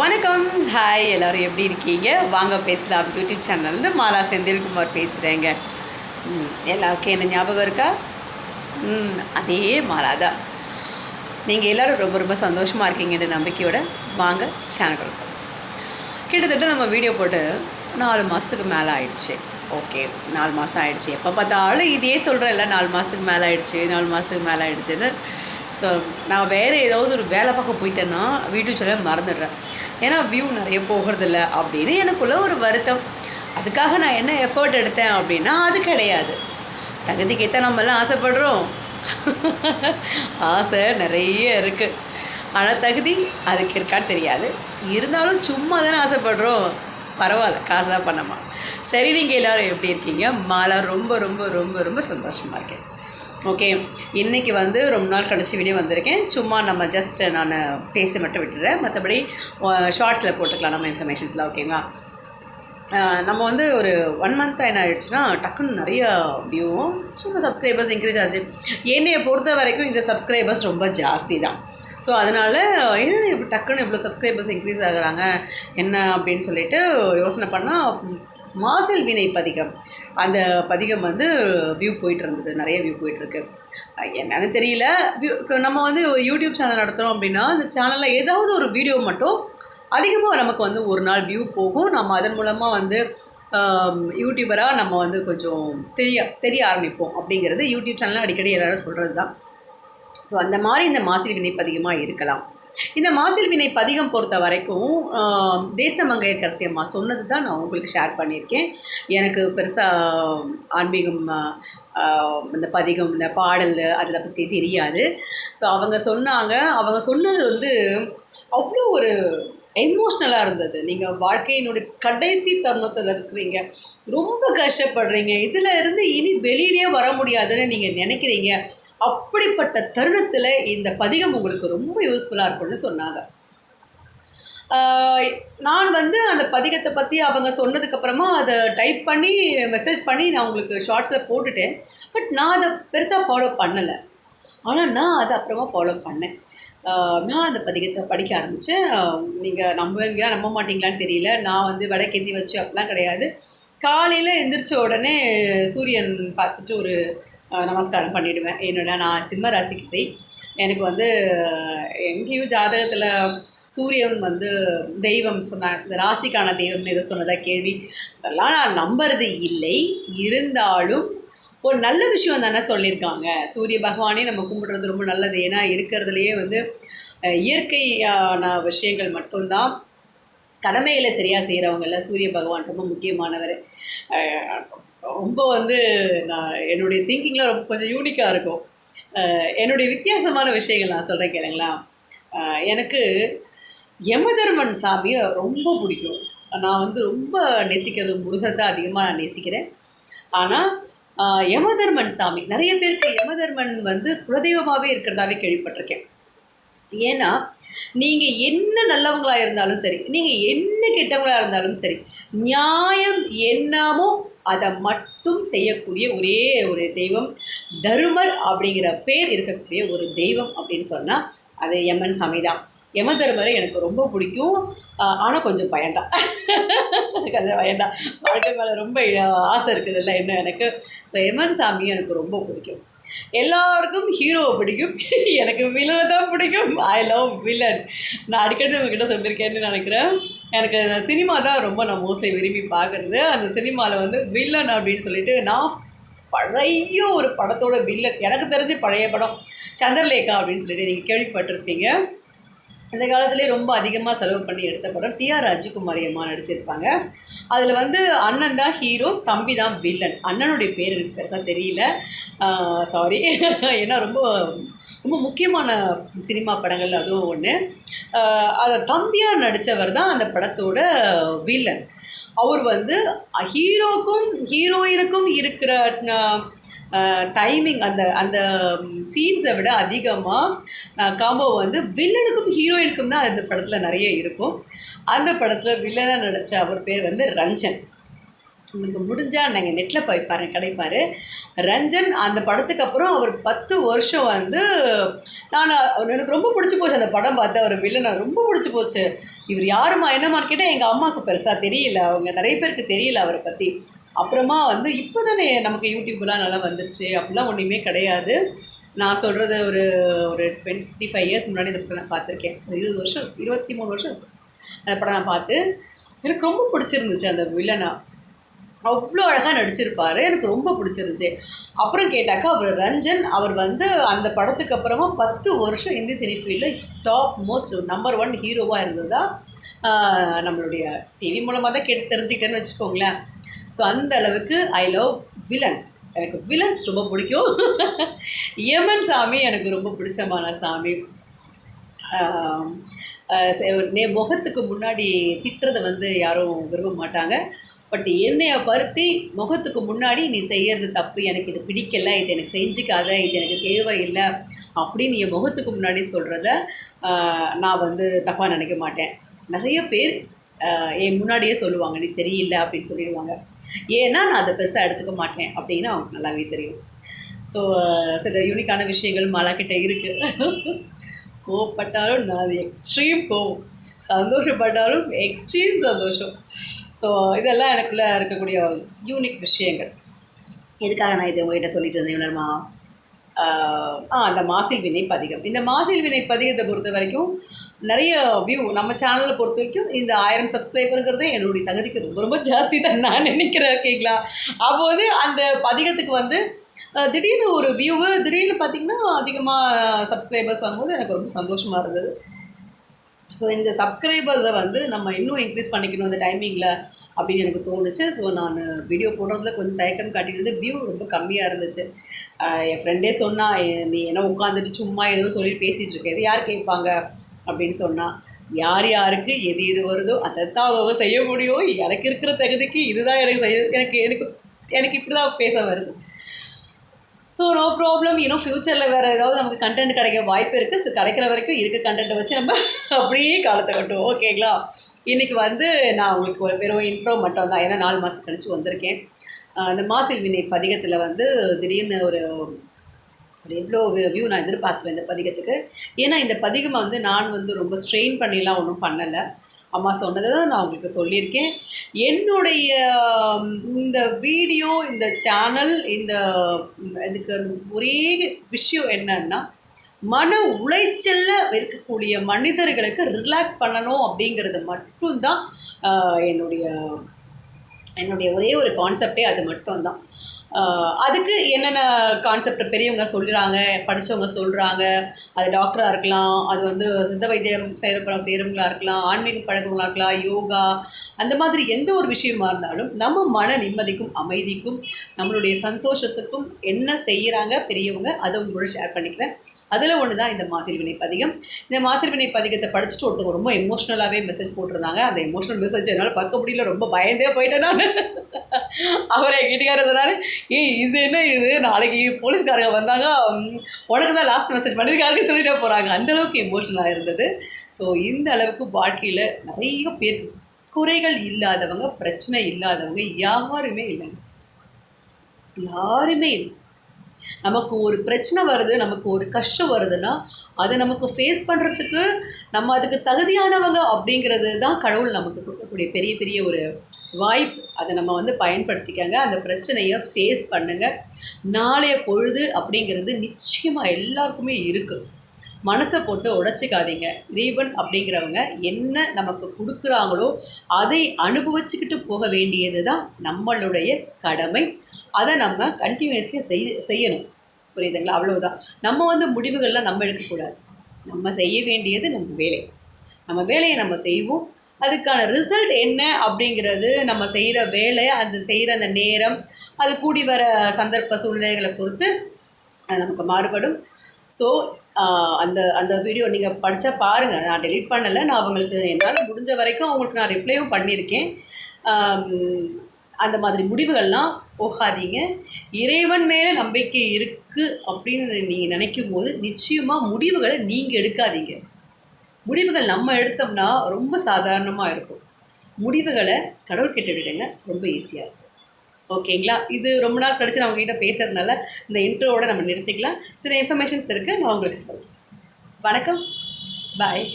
வணக்கம், ஹாய், எல்லோரும் எப்படி இருக்கீங்க? வாங்க பேசலாம். யூடியூப் சேனல்லேருந்து மாலா செந்தில்குமார் பேசுகிறேங்க. எல்லாருக்கும் என்ன ஞாபகம் இருக்கா? அதே மாலா தான். நீங்கள் எல்லோரும் ரொம்ப ரொம்ப சந்தோஷமாக இருக்கீங்கன்ற நம்பிக்கையோட வாங்க சேனல் கொடுப்போம். கிட்டத்தட்ட நம்ம வீடியோ போட்டு 4 மாதத்துக்கு மேலே ஆயிடுச்சு. ஓகே, 4 மாதம் ஆயிடுச்சு. எப்போ பார்த்தாலும் இதே சொல்கிறேன்ல, 4 மாதத்துக்கு மேலே ஆயிடுச்சு, 4 மாதத்துக்கு மேலே ஆயிடுச்சுன்னு. ஸோ நான் வேறு ஏதாவது ஒரு வேலை பார்க்க போயிட்டேன்னா வீடியோ சொல்ல மறந்துடுறேன். ஏன்னா வியூ நிறைய போகிறதில்ல அப்படின்னு எனக்குள்ளே ஒரு வருத்தம். அதுக்காக நான் என்ன எஃபர்ட் எடுத்தேன் அப்படின்னா அது கிடையாது. தகுதிக்கேற்ற நம்மெல்லாம் ஆசைப்படுறோம். ஆசை நிறைய இருக்குது, ஆனால் தகுதி அதுக்கு இருக்கான்னு தெரியாது. இருந்தாலும் சும்மா தானே ஆசைப்படுறோம். பரவாயில்ல, காசாக பண்ணமா. சரி, நீங்கள் எல்லோரும் எப்படி இருக்கீங்க? மாலா ரொம்ப ரொம்ப ரொம்ப ரொம்ப சந்தோஷமாக இருக்கேன். ஓகே, இன்றைக்கி ரொம்ப நாள் கழிச்சு வீடியோ வந்திருக்கேன். சும்மா நம்ம ஜஸ்ட் நான் பேசி மட்டும் விட்டுறேன். மற்றபடி ஷார்ட்ஸில் போட்டுக்கலாம் நம்ம இன்ஃபர்மேஷன்ஸ்லாம். ஓகேங்களா? நம்ம ஒரு 1 மந்த் என்ன ஆகிடுச்சுன்னா டக்குன்னு நிறைய வியூவும் சும்மா சப்ஸ்கிரைபர்ஸ் இன்க்ரீஸ் ஆச்சு. என்னையை பொறுத்த வரைக்கும் இந்த சப்ஸ்கிரைபர்ஸ் ரொம்ப ஜாஸ்தி தான். ஸோ அதனால் என்ன டக்குன்னு இவ்வளோ சப்ஸ்கிரைபர்ஸ் இன்க்ரீஸ் ஆகுறாங்க என்ன அப்படின்னு சொல்லிட்டு யோசனை பண்ணால், மாசில் வினை பதிகம், அந்த பதிகம் வியூ போயிட்டு இருந்தது. நிறைய வியூ போயிட்டுருக்கு. என்னன்னு தெரியல. நம்ம ஒரு யூடியூப் சேனல் நடத்துகிறோம் அப்படின்னா அந்த சேனலில் ஏதாவது ஒரு வீடியோ மட்டும் அதிகமாக நமக்கு ஒரு நாள் வியூ போகும். நம்ம அதன் மூலமாக யூடியூபராக நம்ம கொஞ்சம் தெரிய ஆரம்பிப்போம் அப்படிங்கிறது யூடியூப் சேனலில் அடிக்கடி எல்லோரும் சொல்கிறது தான். ஸோ அந்த மாதிரி இந்த மாசில் வினை பதிகமாக இருக்கலாம். இந்த மாசில் வினை பதிகம் பொறுத்த வரைக்கும் தேசமங்கையர்க்கரசி அம்மா சொன்னது தான் நான் உங்களுக்கு ஷேர் பண்ணியிருக்கேன். எனக்கு பெருசாக ஆன்மீகம், இந்த பதிகம், இந்த பாடல் அதை பற்றி தெரியாது. ஸோ அவங்க சொன்னது அவ்வளோ ஒரு எமோஷ்னலாக இருந்தது. நீங்கள் வாழ்க்கையினுடைய கடைசி தருணத்தில் இருக்கிறீங்க, ரொம்ப கஷ்டப்படுறீங்க, இதில் இருந்து இனி வெளியிலே வர முடியாதுன்னு நீங்கள் நினைக்கிறீங்க. அப்படிப்பட்ட தருணத்தில் இந்த பதிகம் உங்களுக்கு ரொம்ப யூஸ்ஃபுல்லாக இருக்கும்னு சொன்னாங்க. நான் அந்த பதிகத்தை பற்றி அவங்க சொன்னதுக்கப்புறமா அதை டைப் பண்ணி மெசேஜ் பண்ணி நான் உங்களுக்கு ஷார்ட்ஸில் போட்டுட்டேன். பட் நான் அதை பெருசாக ஃபாலோ பண்ணலை. ஆனால் நான் அதை அப்புறமா ஃபாலோ பண்ணேன். நான் அந்த பதிகத்தை படிக்க ஆரம்பித்தேன். நீங்கள் நம்ப மாட்டிங்களான்னு தெரியல. நான் விளக்கேற்றி வச்சு அப்படிலாம் கிடையாது. காலையில் எந்திரிச்ச உடனே சூரியன் பார்த்துட்டு ஒரு நமஸ்காரம் பண்ணிவிடுவேன். நான் சிம்ம ராசிக்கிட்டே. எனக்கு எங்கேயும் ஜாதகத்தில் சூரியன் தெய்வம் சொன்னார், இந்த ராசிக்கான தெய்வம்னு எதை சொன்னதாக கேள்வி. அதெல்லாம் நான் நம்புறது இல்லை. இருந்தாலும் ஒரு நல்ல விஷயம் தானே சொல்லியிருக்காங்க. சூரிய பகவானே நம்ம கும்பிடுறது ரொம்ப நல்லது. ஏன்னா இருக்கிறதுலையே இயற்கையான விஷயங்கள் மட்டும்தான், கடமைகளை சரியாக செய்கிறவங்கள சூரிய பகவான் ரொம்ப முக்கியமானவர். ரொம்ப நான் என்னுடைய திங்கிங்கில் ரொம்ப கொஞ்சம் யூனிக்காக இருக்கும். என்னுடைய வித்தியாசமான விஷயங்கள் நான் சொல்கிறேன் கேளுங்களா. எனக்கு யமதர்மன் சாமியை ரொம்ப பிடிக்கும். நான் ரொம்ப நேசிக்கிறது முருகத்தை அதிகமாக நான் நேசிக்கிறேன். ஆனால் யமதர்மன் சாமி, நிறைய பேருக்கு யமதர்மன் குலதெய்வமாகவே இருக்கிறதாவே கேள்விப்பட்டிருக்கேன். ஏன்னா நீங்கள் என்ன நல்லவங்களாக இருந்தாலும் சரி, நீங்கள் என்ன கெட்டவங்களாக இருந்தாலும் சரி, நியாயம் என்னமோ அதை மட்டும் செய்யக்கூடிய ஒரே ஒரு தெய்வம் தருமர் அப்படிங்கிற பேர் இருக்கக்கூடிய ஒரு தெய்வம் அப்படின்னு சொன்னால் அது யமன் சாமி தான். யம தர்மரை எனக்கு ரொம்ப பிடிக்கும். ஆனால் கொஞ்சம் பயந்தான். எனக்கு அது பயந்தான். வாழ்க்கை மேலே ரொம்ப ஆசை இருக்குதுல்ல இன்னும் எனக்கு. ஸோ யமன் சாமி எனக்கு ரொம்ப பிடிக்கும். எல்லாருக்கும் ஹீரோவை பிடிக்கும், எனக்கு வில்லனை தான் பிடிக்கும். I love villain. நான் அடிக்கடி உங்ககிட்ட சொல்லியிருக்கேன்னு நினைக்கிறேன். எனக்கு சினிமா தான் ரொம்ப நான் மோஸ்ட்லி விரும்பி பார்க்குறது. அந்த சினிமாவில் வில்லன் அப்படின்னு சொல்லிட்டு நான் பழைய ஒரு படத்தோட வில்லன், எனக்கு தெரிஞ்சு பழைய படம் சந்திரலேகா அப்படின்னு சொல்லிட்டு நீங்கள் கேள்விப்பட்டிருப்பீங்க. அந்த காலத்துலேயே ரொம்ப அதிகமாக செலவு பண்ணி எடுத்த படம். டிஆர் ராஜகுமாரி அம்மா நடிச்சிருப்பாங்க. அதில் அண்ணன் தான் ஹீரோ, தம்பி தான் வில்லன். அண்ணனுடைய பேர் எனக்கு பெருசாக தெரியல, சாரி. ஏன்னா ரொம்ப ரொம்ப முக்கியமான சினிமா படங்கள் அதுவும் ஒன்று. அதை தம்பியாக நடித்தவர் தான் அந்த படத்தோட வில்லன். அவர் ஹீரோக்கும் ஹீரோயினுக்கும் இருக்கிற டைமிங், அந்த சீன்ஸை விட அதிகமாக காம்போ வில்லனுக்கும் ஹீரோயினுக்கும் தான் அந்த படத்தில் நிறைய இருக்கும். அந்த படத்தில் வில்லனாக நடித்த அவர் பேர் ரஞ்சன். உங்களுக்கு முடிஞ்சால் நீங்கள் நெட்டில் போய் பாருங்கள், கிடைப்பார். ரஞ்சன் அந்த படத்துக்கு அப்புறம் அவர் 10 வருஷம் நான் எனக்கு ரொம்ப பிடிச்சி போச்சு அந்த படம் பார்த்து. அவர் வில்லனை ரொம்ப பிடிச்சி போச்சு. இவர் யாருமா என்னமான்னு கேட்டால் எங்கள் அம்மாவுக்கு பெருசாக தெரியல, அவங்க நிறைய பேருக்கு தெரியல அவரை பற்றி. அப்புறமா வந்து இப்போ தானே நமக்கு யூடியூப்லாம் நல்லா வந்துருச்சு, அப்படிலாம் ஒன்றுமே கிடையாது. நான் சொல்கிறது ஒரு ஒரு 25 இயர்ஸ் முன்னாடி இந்த படம் நான் பார்த்துருக்கேன். ஒரு 20 வருஷம் 23 வருஷம் அந்த படம் நான் பார்த்து எனக்கு ரொம்ப பிடிச்சிருந்துச்சு. அந்த வில்லனா அவ்வளோ அழகாக நடிச்சிருப்பார், எனக்கு ரொம்ப பிடிச்சிருந்துச்சு. அப்புறம் கேட்டாக்கா அவர் ரஞ்சன், அவர் வந்து அந்த படத்துக்கு அப்புறமா 10 வருஷம் இந்தி சினி ஃபீல்டில் டாப் மோஸ்ட் நம்பர் 1 ஹீரோவாக இருந்ததா நம்மளுடைய டிவி மூலமாக தான் கேட்டு தெரிஞ்சுக்கிட்டேன்னு வச்சுக்கோங்களேன். ஸோ அந்த அளவுக்கு ஐ லவ் வில்லன்ஸ். எனக்கு வில்லன்ஸ் ரொம்ப பிடிக்கும். யமன் சாமி எனக்கு ரொம்ப பிடிச்சமான சாமி. முகத்துக்கு முன்னாடி திட்டுறதை வந்து யாரும் விரும்ப மாட்டாங்க. பட் என்னைய பருத்தி முகத்துக்கு முன்னாடி நீ செய்கிறது தப்பு, எனக்கு இது பிடிக்கலை, இது எனக்கு செஞ்சுக்காத, இது எனக்கு தேவையில்லை அப்படின்னு என் முகத்துக்கு முன்னாடி சொல்கிறத நான் வந்து தப்பாக நினைக்க மாட்டேன். நிறைய பேர் என் முன்னாடியே சொல்லுவாங்க நீ சரியில்லை அப்படின்னு சொல்லிடுவாங்க. ஏன்னா நான் அதை பெருசாக எடுத்துக்க மாட்டேன் அப்படின்னு அவங்களுக்கு நல்லாவே தெரியும். ஸோ சில யூனிக்கான விஷயங்கள் மாலாக்கிட்ட இருக்குது. கோவப்பட்டாலும் நான் அது எக்ஸ்ட்ரீம் கோவம், சந்தோஷப்பட்டாலும் எக்ஸ்ட்ரீம் சந்தோஷம். ஸோ இதெல்லாம் எனக்குள்ளே இருக்கக்கூடிய யூனிக் விஷயங்கள். எதுக்காக நான் இதை உங்கள்கிட்ட சொல்லிட்டு இருந்தேன் உணர்மா? அந்த மாசில் வினை பதிகம். இந்த மாசில் வினை பதிகத்தை பொறுத்த வரைக்கும் நிறைய வியூ நம்ம சேனலில் பொறுத்த வரைக்கும் இந்த 1000 சப்ஸ்கிரைபருங்கிறது என்னுடைய தகுதிக்கு ரொம்ப ரொம்ப ஜாஸ்தி தான் நான் நினைக்கிறேன். ஓகேங்களா? அப்போது அந்த பதிகத்துக்கு வந்து திடீர்னு ஒரு வியூவு திடீர்னு பார்த்திங்கன்னா அதிகமாக சப்ஸ்கிரைபர்ஸ் வரும்போது எனக்கு ரொம்ப சந்தோஷமாக இருந்தது. ஸோ இந்த சப்ஸ்கிரைபர்ஸை வந்து நம்ம இன்னும் இன்க்ரீஸ் பண்ணிக்கணும் இந்த டைமிங்கில் அப்படின்னு எனக்கு தோணுச்சு. ஸோ நான் வீடியோ போடுறதுல கொஞ்சம் தயக்கம் காட்டினது, வியூ ரொம்ப கம்மியாக இருந்துச்சு. என் ஃப்ரெண்டே சொன்னால் நீ என்ன உட்காந்துட்டு சும்மா ஏதோ சொல்லி பேசிகிட்டு இருக்க, இது யார் கேட்பாங்க அப்படின்னு சொன்னால், யார் யாருக்கு எது எது வருதோ அதைத்தான் அவங்க செய்ய முடியும். எனக்கு இருக்கிற தகுதிக்கு இதுதான் எனக்கு செய்ய எனக்கு எனக்கு எனக்கு இப்படி தான் பேச வருது. So no problem. இன்னும் ஃப்யூச்சரில் வேறு ஏதாவது நமக்கு கண்டென்ட் கிடைக்க வாய்ப்பு இருக்குது. ஸோ கிடைக்கிற வரைக்கும் இருக்க கண்டென்ட்டை வச்சு நம்ம அப்படியே காலத்தை கட்டுவோம். ஓகேங்களா? இன்றைக்கி வந்து நான் உங்களுக்கு ஒரு வெறும் இன்ட்ரோ மட்டும் தான், ஏன்னா 4 மாதம் கழித்து வந்திருக்கேன். அந்த மாசில் வினை பதிகத்தில் வந்து திடீர்னு ஒரு எவ்வளோ வியூ நான் எதிர்பார்க்குறேன் இந்த பதிகத்துக்கு. ஏன்னா இந்த பதிகம் வந்து நான் வந்து ரொம்ப ஸ்ட்ரெயின் பண்ணிலாம் ஒன்றும் பண்ணலை. அம்மா சொன்னதை தான் நான் உங்களுக்கு சொல்லியிருக்கேன். என்னுடைய இந்த வீடியோ, இந்த சேனல், இதுக்கு ஒரே விஷயம் என்னன்னா, மன உளைச்சலில் இருக்கக்கூடிய மனிதர்களுக்கு ரிலாக்ஸ் பண்ணணும் அப்படிங்கிறது மட்டும்தான் என்னுடைய ஒரே ஒரு கான்செப்டே அது மட்டும்தான். அதுக்கு என்னென்ன கான்செப்ட் பெரியவங்க சொல்கிறாங்க, படித்தவங்க சொல்கிறாங்க, அது டாக்டராக இருக்கலாம், அது வந்து சித்த வைத்தியம் செய்கிறவங்களா இருக்கலாம், ஆன்மீகம் பழகிறவங்களா இருக்கலாம், யோகா, அந்த மாதிரி எந்த ஒரு விஷயமா இருந்தாலும் நம்ம மன நிம்மதிக்கும் அமைதிக்கும் நம்மளுடைய சந்தோஷத்துக்கும் என்ன செய்கிறாங்க பெரியவங்க, அதை உங்களோட ஷேர் பண்ணிக்கிறேன். அதில் ஒன்று தான் இந்த மாசில் வினை பதிகம். இந்த மாசில் வினை பதிகத்தை படிச்சுட்டு ஒருத்தவங்க ரொம்ப எமோஷ்னலாகவே மெசேஜ் போட்டிருந்தாங்க. அந்த எமோஷ்னல் மெசேஜ் என்னால் பார்க்க முடியல, ரொம்ப பயந்தே போயிட்டேன் நான். அவர் என் வீட்டுக்காரர் சொன்னார், இது என்ன இது, நாளைக்கு போலீஸ்காரங்க வந்தாங்க உனக்கு தான் லாஸ்ட் மெசேஜ் பண்ணியிருக்காருன்னு சொல்லிட்டே போகிறாங்க. அந்தளவுக்கு எமோஷனலாக இருந்தது. ஸோ இந்த அளவுக்கு வாழ்க்கையில் நிறைய பேர் குறைகள் இல்லாதவங்க, பிரச்சனை இல்லாதவங்க யாருமே இல்லைங்க, யாருமே இல்லை. நமக்கு ஒரு பிரச்சனை வருது, நமக்கு ஒரு கஷ்டம் வருதுன்னா அதை நமக்கு ஃபேஸ் பண்ணுறதுக்கு நம்ம அதுக்கு தகுதியானவங்க அப்படிங்கிறது தான் கடவுள் நமக்கு கொடுக்கக்கூடிய பெரிய பெரிய ஒரு வாய்ப்பு. அதை நம்ம வந்து பயன்படுத்திக்கங்க. அந்த பிரச்சனையை ஃபேஸ் பண்ணுங்கள். நாளைய பொழுது அப்படிங்கிறது நிச்சயமாக எல்லாருக்குமே இருக்குது. மனசை போட்டு உடைச்சிக்காதீங்க. இறைவன் அப்படிங்கிறவங்க என்ன நமக்கு கொடுக்குறாங்களோ அதை அனுபவிச்சுக்கிட்டு போக வேண்டியது தான் நம்மளுடைய கடமை. அதை நம்ம கண்டினியூஸ்லி செய்யணும். புரியுதுங்களா? அவ்வளவுதான். நம்ம வந்து முடிவுகள்லாம் நம்ம எடுக்கக்கூடாது. நம்ம செய்ய வேண்டியது நம்ம வேலை. நம்ம வேலையை நம்ம செய்வோம். அதுக்கான ரிசல்ட் என்ன அப்படிங்கிறது நம்ம செய்கிற வேலை, அது செய்கிற அந்த நேரம், அது கூடி வர சந்தர்ப்ப சூழ்நிலைகளை பொறுத்து அது நமக்கு மாறுபடும். ஸோ அந்த வீடியோ நீங்கள் படித்தா பாருங்கள். நான் டெலீட் பண்ணலை. நான் அவங்களுக்கு என்னால் முடிஞ்ச வரைக்கும் அவங்களுக்கு நான் ரிப்ளையும் பண்ணியிருக்கேன். அந்த மாதிரி முடிவுகள்லாம் போகாதீங்க. இறைவன் மேலே நம்பிக்கை இருக்குது அப்படின்னு நீங்கள் நினைக்கும் போது நிச்சயமாக முடிவுகளை நீங்கள் எடுக்காதீங்க. முடிவுகள் நம்ம எடுத்தோம்னா ரொம்ப சாதாரணமாக இருக்கும். முடிவுகளை கடவுள்கிட்ட விடுங்க, ரொம்ப ஈஸியாக இருக்கும். ஓகேங்களா? இது ரொம்ப நாள் கழிச்சு நான் உங்ககிட்ட பேசுகிறதுனால இந்த இன்ட்ரோவோட நம்ம நிறுத்திக்கலாம். சில இன்ஃபர்மேஷன்ஸ் இருக்குது, நான் உங்களுக்கு சொல்கிறேன். வணக்கம், பாய்.